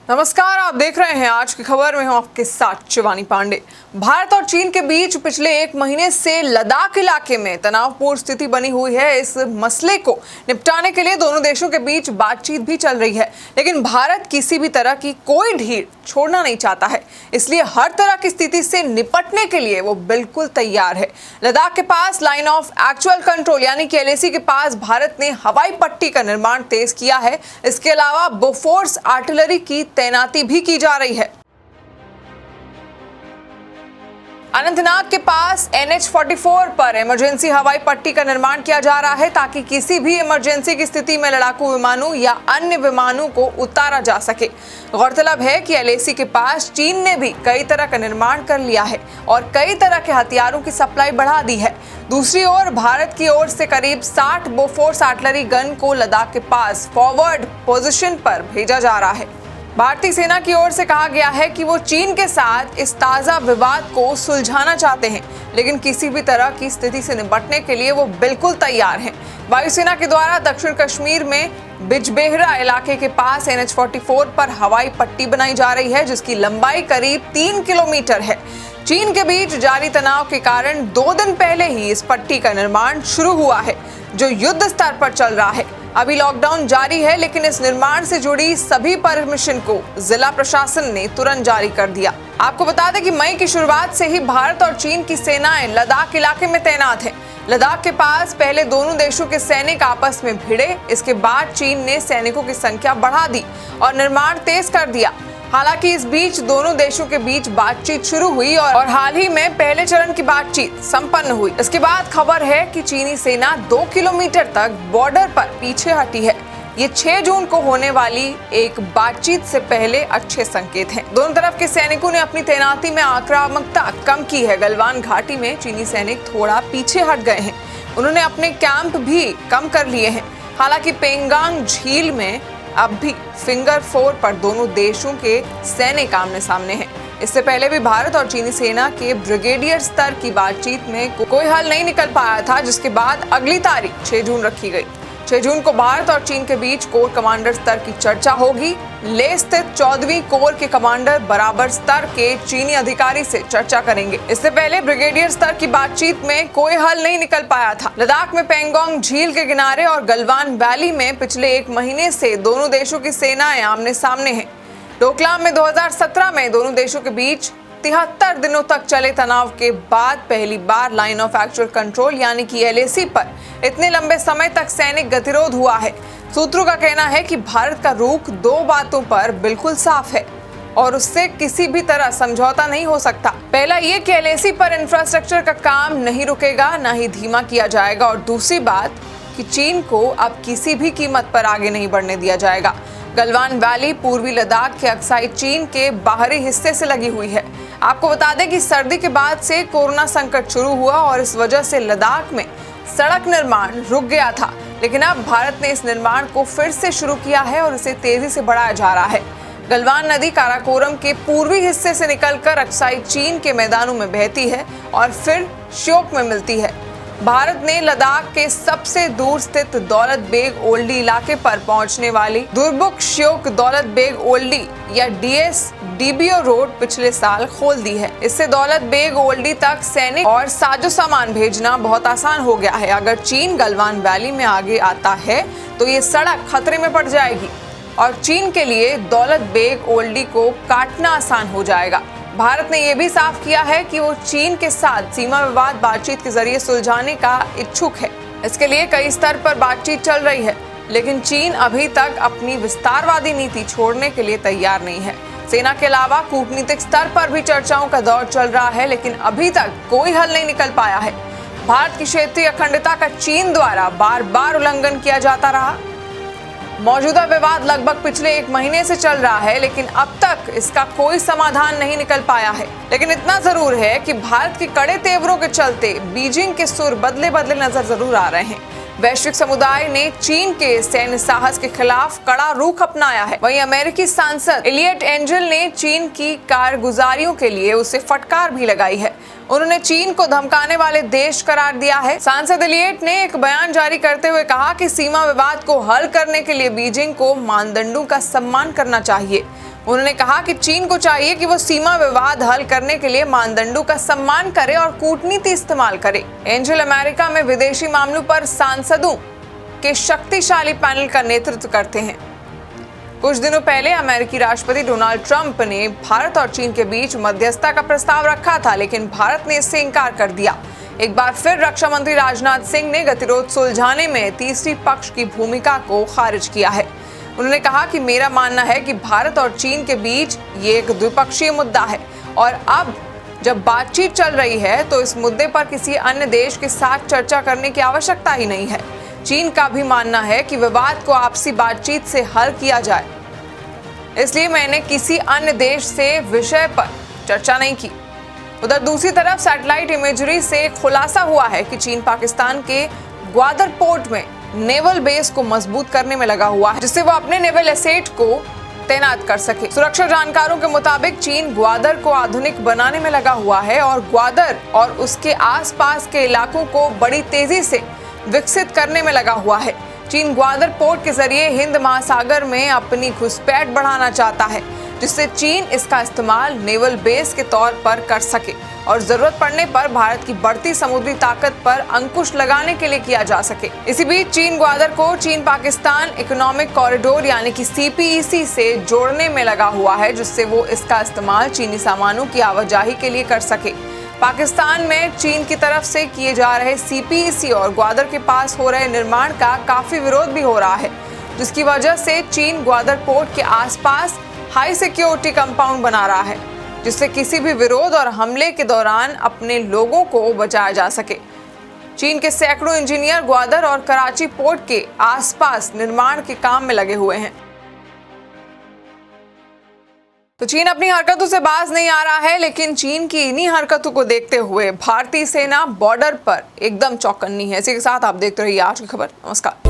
नमस्कार, आप देख रहे हैं आज की खबर में हूं आपके साथ शिवानी पांडे। भारत और चीन के बीच पिछले एक महीने से लद्दाख इलाके में तनावपूर्ण स्थिति बनी हुई है। इस मसले को निपटाने के लिए दोनों देशों के बीच बातचीत भी चल रही है, लेकिन भारत किसी भी तरह की कोई ढील छोड़ना नहीं चाहता है। इसलिए हर तरह की स्थिति से निपटने के लिए वो बिल्कुल तैयार है। लद्दाख के पास लाइन ऑफ एक्चुअल कंट्रोल यानी कि LAC के पास भारत ने हवाई पट्टी का निर्माण तेज किया है। इसके अलावा बोफोर्स आर्टिलरी की तैनाती भी की जा रही है। अनंतनाग के पास NH-44 पर इमरजेंसी हवाई पट्टी का निर्माण किया जा रहा है ताकि किसी भी इमरजेंसी की स्थिति में लड़ाकू विमानों या अन्य विमानों को उतारा जा सके। गौरतलब है कि LAC के पास चीन ने भी कई तरह का निर्माण कर लिया है और कई तरह के हथियारों की सप्लाई बढ़ा दी है। दूसरी ओर भारत की ओर से करीब 60 बोफोर्स आर्टिलरी गन को लद्दाख के पास फॉरवर्ड पोजीशन पर भेजा जा रहा है। भारतीय सेना की ओर से कहा गया है कि वो चीन के साथ इस ताज़ा विवाद को सुलझाना चाहते हैं, लेकिन किसी भी तरह की स्थिति से निपटने के लिए वो बिल्कुल तैयार हैं। वायुसेना के द्वारा दक्षिण कश्मीर में बिजबेहरा इलाके के पास NH-44 पर हवाई पट्टी बनाई जा रही है, जिसकी लंबाई करीब 3 किलोमीटर है। चीन के बीच जारी तनाव के कारण 2 दिन पहले ही इस पट्टी का निर्माण शुरू हुआ है, जो युद्ध स्तर पर चल रहा है। अभी लॉकडाउन जारी है, लेकिन इस निर्माण से जुड़ी सभी परमिशन को जिला प्रशासन ने तुरंत जारी कर दिया। आपको बता दें कि मई की शुरुआत से ही भारत और चीन की सेनाएं लद्दाख इलाके में तैनात हैं। लद्दाख के पास पहले दोनों देशों के सैनिक आपस में भिड़े, इसके बाद चीन ने सैनिकों की संख्या बढ़ा दी और निर्माण तेज कर दिया। हालांकि इस बीच दोनों देशों के बीच बातचीत शुरू हुई और हाल ही में पहले चरण की बातचीत संपन्न हुई। इसके बाद खबर है कि चीनी सेना 2 किलोमीटर तक बॉर्डर पर पीछे हटी है। ये 6 जून को होने वाली एक बातचीत से पहले अच्छे संकेत हैं। दोनों तरफ के सैनिकों ने अपनी तैनाती में आक्रामकता कम की है। गलवान घाटी में चीनी सैनिक थोड़ा पीछे हट गए हैं। उन्होंने अपने कैंप भी कम कर लिए हैं। हालांकि पेंगांग झील में अब भी फिंगर 4 पर दोनों देशों के सैनिक आमने सामने हैं। इससे पहले भी भारत और चीनी सेना के ब्रिगेडियर स्तर की बातचीत में कोई हल नहीं निकल पाया था, जिसके बाद अगली तारीख 6 जून रखी गई। 6 जून को भारत और चीन के बीच कोर कमांडर स्तर की चर्चा होगी। लेह स्थित 14वीं कोर के कमांडर बराबर स्तर के चीनी अधिकारी से चर्चा करेंगे। इससे पहले ब्रिगेडियर स्तर की बातचीत में कोई हल नहीं निकल पाया था। लद्दाख में पेंगोंग झील के किनारे और गलवान वैली में पिछले एक महीने से दोनों देशों की सेनाएं आमने सामने हैं। डोकलाम में 2017 में दोनों देशों के बीच 73 दिनों तक चले तनाव के बाद पहली बार लाइन ऑफ एक्चुअल कंट्रोल यानी कि LAC पर इतने लंबे समय तक सैनिक गतिरोध हुआ है। सूत्रों का कहना है कि भारत का रुख 2 बातों पर बिल्कुल साफ है और उससे किसी भी तरह समझौता नहीं हो सकता। पहला ये कि LAC पर इंफ्रास्ट्रक्चर का काम नहीं रुकेगा, ना ही धीमा किया जाएगा, और दूसरी बात कि चीन को अब किसी भी कीमत पर आगे नहीं बढ़ने दिया जाएगा। गलवान वैली पूर्वी लद्दाख के अक्साई चीन के बाहरी हिस्से से लगी हुई है। आपको बता दें कि सर्दी के बाद से कोरोना संकट शुरू हुआ और इस वजह से लद्दाख में सड़क निर्माण रुक गया था, लेकिन अब भारत ने इस निर्माण को फिर से शुरू किया है और इसे तेजी से बढ़ाया जा रहा है। गलवान नदी काराकोरम के पूर्वी हिस्से से निकलकर अक्साई चीन के मैदानों में बहती है और फिर श्योक में मिलती है। भारत ने लद्दाख के सबसे दूर स्थित दौलत बेग ओल्डी इलाके पर पहुंचने वाली दुर्बुक श्योक दौलत बेग ओल्डी या DSDBO रोड पिछले साल खोल दी है। इससे दौलत बेग ओल्डी तक सैनिक और साजो सामान भेजना बहुत आसान हो गया है। अगर चीन गलवान वैली में आगे आता है तो ये सड़क खतरे में पड़ जाएगी और चीन के लिए दौलत बेग ओल्डी को काटना आसान हो जाएगा। भारत ने यह भी साफ किया है कि वो चीन के साथ सीमा विवाद बातचीत के जरिए सुलझाने का इच्छुक है। इसके लिए कई स्तर पर बातचीत चल रही है, लेकिन चीन अभी तक अपनी विस्तारवादी नीति छोड़ने के लिए तैयार नहीं है। सेना के अलावा कूटनीतिक स्तर पर भी चर्चाओं का दौर चल रहा है, लेकिन अभी तक कोई हल नहीं निकल पाया है। भारत की क्षेत्रीय अखंडता का चीन द्वारा बार बार उल्लंघन किया जाता रहा। मौजूदा विवाद लगभग पिछले एक महीने से चल रहा है, लेकिन अब तक इसका कोई समाधान नहीं निकल पाया है। लेकिन इतना जरूर है कि भारत के कड़े तेवरों के चलते बीजिंग के सुर बदले बदले नजर जरूर आ रहे हैं। वैश्विक समुदाय ने चीन के सैन्य साहस के खिलाफ कड़ा रुख अपनाया है। वहीं अमेरिकी सांसद एलियट एंजल ने चीन की कारगुजारियों के लिए उसे फटकार भी लगाई है। उन्होंने चीन को धमकाने वाले देश करार दिया है। सांसद एलियट ने एक बयान जारी करते हुए कहा कि सीमा विवाद को हल करने के लिए बीजिंग को मानदंडों का सम्मान करना चाहिए। उन्होंने कहा कि चीन को चाहिए कि वो सीमा विवाद हल करने के लिए मानदंडों का सम्मान करे और कूटनीति इस्तेमाल करे। एंजल अमेरिका में विदेशी मामलों पर सांसदों के शक्तिशाली पैनल का नेतृत्व करते हैं। कुछ दिनों पहले अमेरिकी राष्ट्रपति डोनाल्ड ट्रंप ने भारत और चीन के बीच मध्यस्थता का प्रस्ताव रखा था, लेकिन भारत ने इससे इनकार कर दिया। एक बार फिर रक्षा मंत्री राजनाथ सिंह ने गतिरोध सुलझाने में तीसरी पक्ष की भूमिका को खारिज किया है। उन्होंने कहा कि मेरा मानना है कि भारत और चीन के बीच ये एक द्विपक्षीय मुद्दा है और अब जब बातचीत चल रही है तो इस मुद्दे पर किसी अन्य देश के साथ चर्चा करने की आवश्यकता ही नहीं है। चीन का भी मानना है कि विवाद को आपसी बातचीत से हल किया जाए, इसलिए मैंने किसी अन्य देश से विषय पर चर्चा नहीं की। उधर दूसरी तरफ सैटेलाइट इमेजरी से खुलासा हुआ है कि चीन पाकिस्तान के ग्वादर पोर्ट में नेवल बेस को मजबूत करने में लगा हुआ है, जिससे वो अपने नेवल एसेट को तैनात कर सके। सुरक्षा जानकारों के मुताबिक चीन ग्वादर को आधुनिक बनाने में लगा हुआ है और ग्वादर और उसके आसपास के इलाकों को बड़ी तेजी से विकसित करने में लगा हुआ है। चीन ग्वादर पोर्ट के जरिए हिंद महासागर में अपनी घुसपैठ बढ़ाना चाहता है, जिससे चीन इसका इस्तेमाल नेवल बेस के तौर पर कर सके और जरूरत पड़ने पर भारत की बढ़ती समुद्री ताकत पर अंकुश लगाने के लिए किया जा सके। इसी बीच चीन ग्वादर को चीन पाकिस्तान इकोनॉमिक कॉरिडोर यानी कि CPEC से जोड़ने में लगा हुआ है, जिससे वो इसका इस्तेमाल चीनी सामानों की आवाजाही के लिए कर सके। पाकिस्तान में चीन की तरफ से किए जा रहे CPEC और ग्वादर के पास हो रहे निर्माण का काफी विरोध भी हो रहा है, जिसकी वजह से चीन ग्वादर पोर्ट के आसपास हाई सिक्योरिटी कंपाउंड बना रहा है, जिससे किसी भी विरोध और हमले के दौरान अपने लोगों को बचाया जा सके। चीन के सैकड़ों इंजीनियर ग्वादर और कराची पोर्ट के आसपास निर्माण के काम में लगे हुए हैं। तो चीन अपनी हरकतों से बाज नहीं आ रहा है, लेकिन चीन की इन्हीं हरकतों को देखते हुए भारतीय सेना बॉर्डर पर एकदम चौकन्नी है। इसी के साथ आप देखते रहिए आज की खबर। नमस्कार।